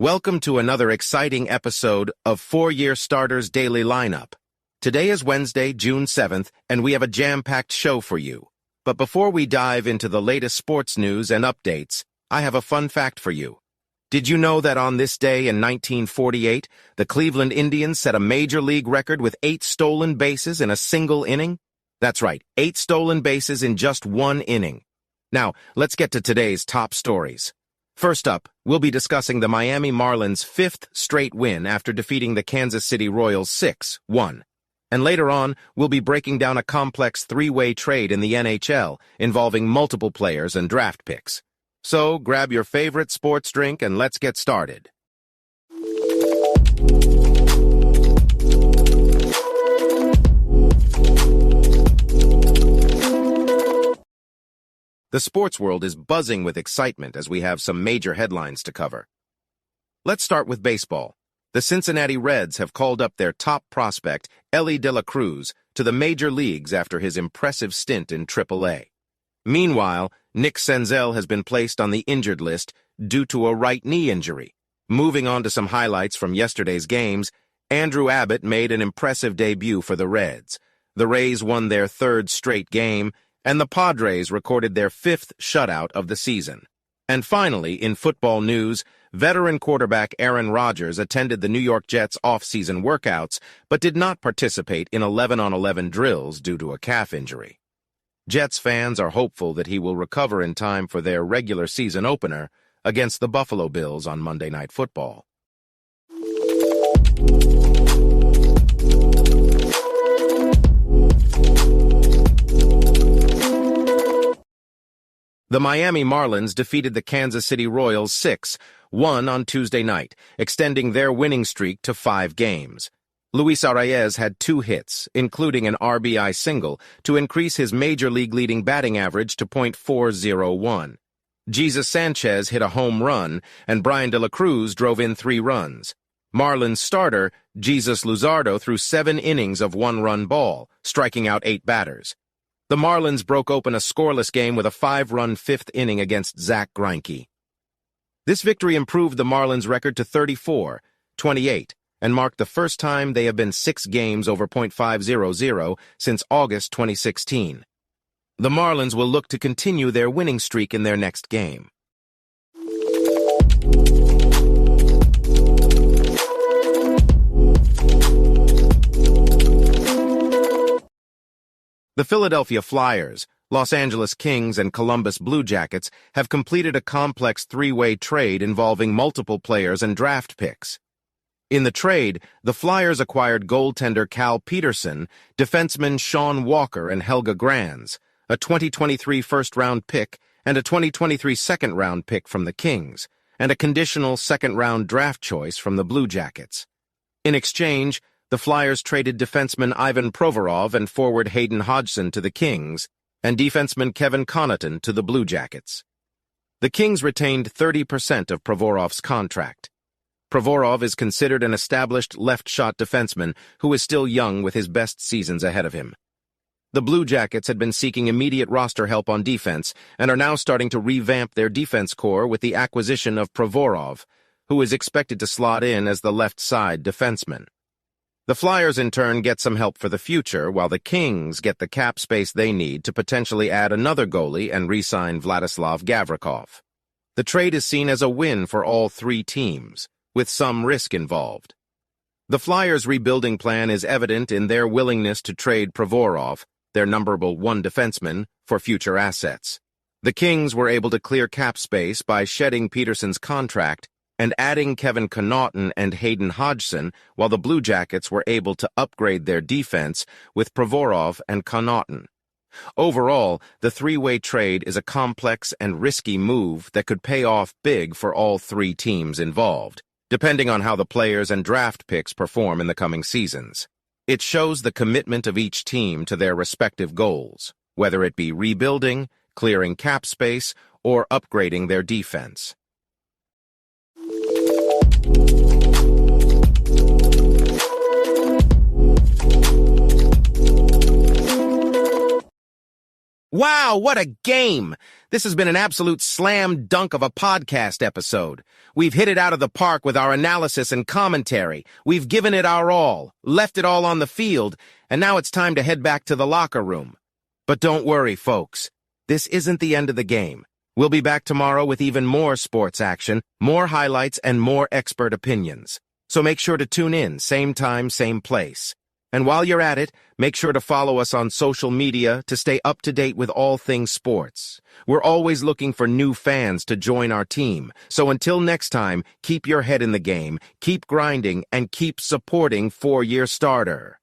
Welcome to another exciting episode of Four-Year Starters Daily Lineup. Today is Wednesday, June 7th, and we have a jam-packed show for you. But before we dive into the latest sports news and updates, I have a fun fact for you. Did you know that on this day in 1948, the Cleveland Indians set a major league record with 8 stolen bases in a single inning? That's right, 8 stolen bases in just one inning. Now, let's get to today's top stories. First up, we'll be discussing the Miami Marlins' 5th straight win after defeating the Kansas City Royals 6-1. And later on, we'll be breaking down a complex three-way trade in the NHL involving multiple players and draft picks. So, grab your favorite sports drink and let's get started. The sports world is buzzing with excitement as we have some major headlines to cover. Let's start with baseball. The Cincinnati Reds have called up their top prospect, Elly De La Cruz, to the major leagues after his impressive stint in AAA. Meanwhile, Nick Senzel has been placed on the injured list due to a right knee injury. Moving on to some highlights from yesterday's games, Andrew Abbott made an impressive debut for the Reds. The Rays won their 3rd straight game, and the Padres recorded their 5th shutout of the season. And finally, in football news, veteran quarterback Aaron Rodgers attended the New York Jets' off-season workouts, but did not participate in 11-on-11 drills due to a calf injury. Jets fans are hopeful that he will recover in time for their regular season opener against the Buffalo Bills on Monday Night Football. The Miami Marlins defeated the Kansas City Royals 6-1 on Tuesday night, extending their winning streak to 5 games. Luis Arraez had 2 hits, including an RBI single, to increase his major league leading batting average to .401. Jesus Sanchez hit a home run, and Bryan De La Cruz drove in 3 runs. Marlins starter Jesus Luzardo threw 7 innings of 1-run ball, striking out 8 batters. The Marlins broke open a scoreless game with a 5-run 5th inning against Zach Greinke. This victory improved the Marlins' record to 34-28 and marked the first time they have been 6 games over .500 since August 2016. The Marlins will look to continue their winning streak in their next game. The Philadelphia Flyers, Los Angeles Kings, and Columbus Blue Jackets have completed a complex 3-way trade involving multiple players and draft picks. In the trade, the Flyers acquired goaltender Cal Peterson, defensemen Sean Walker and Helga Granz, a 2023 first-round pick and a 2023 second-round pick from the Kings, and a conditional second-round draft choice from the Blue Jackets. In exchange, the Flyers traded defenseman Ivan Provorov and forward Hayden Hodgson to the Kings, and defenseman Kevin Connaughton to the Blue Jackets. The Kings retained 30% of Provorov's contract. Provorov is considered an established left-shot defenseman who is still young with his best seasons ahead of him. The Blue Jackets had been seeking immediate roster help on defense and are now starting to revamp their defense core with the acquisition of Provorov, who is expected to slot in as the left-side defenseman. The Flyers, in turn, get some help for the future, while the Kings get the cap space they need to potentially add another goalie and re-sign Vladislav Gavrikov. The trade is seen as a win for all 3 teams, with some risk involved. The Flyers' rebuilding plan is evident in their willingness to trade Provorov, their numberable 1 defenseman, for future assets. The Kings were able to clear cap space by shedding Peterson's contract and adding Kevin Connaughton and Hayden Hodgson, while the Blue Jackets were able to upgrade their defense with Provorov and Connaughton. Overall, the 3-way trade is a complex and risky move that could pay off big for all 3 teams involved, depending on how the players and draft picks perform in the coming seasons. It shows the commitment of each team to their respective goals, whether it be rebuilding, clearing cap space, or upgrading their defense. Wow, what a game! This has been an absolute slam dunk of a podcast episode. We've hit it out of the park with our analysis and commentary. We've given it our all, left it all on the field, and now it's time to head back to the locker room. But don't worry, folks. This isn't the end of the game. We'll be back tomorrow with even more sports action, more highlights, and more expert opinions. So make sure to tune in, same time, same place. And while you're at it, make sure to follow us on social media to stay up to date with all things sports. We're always looking for new fans to join our team. So until next time, keep your head in the game, keep grinding, and keep supporting four-year starter.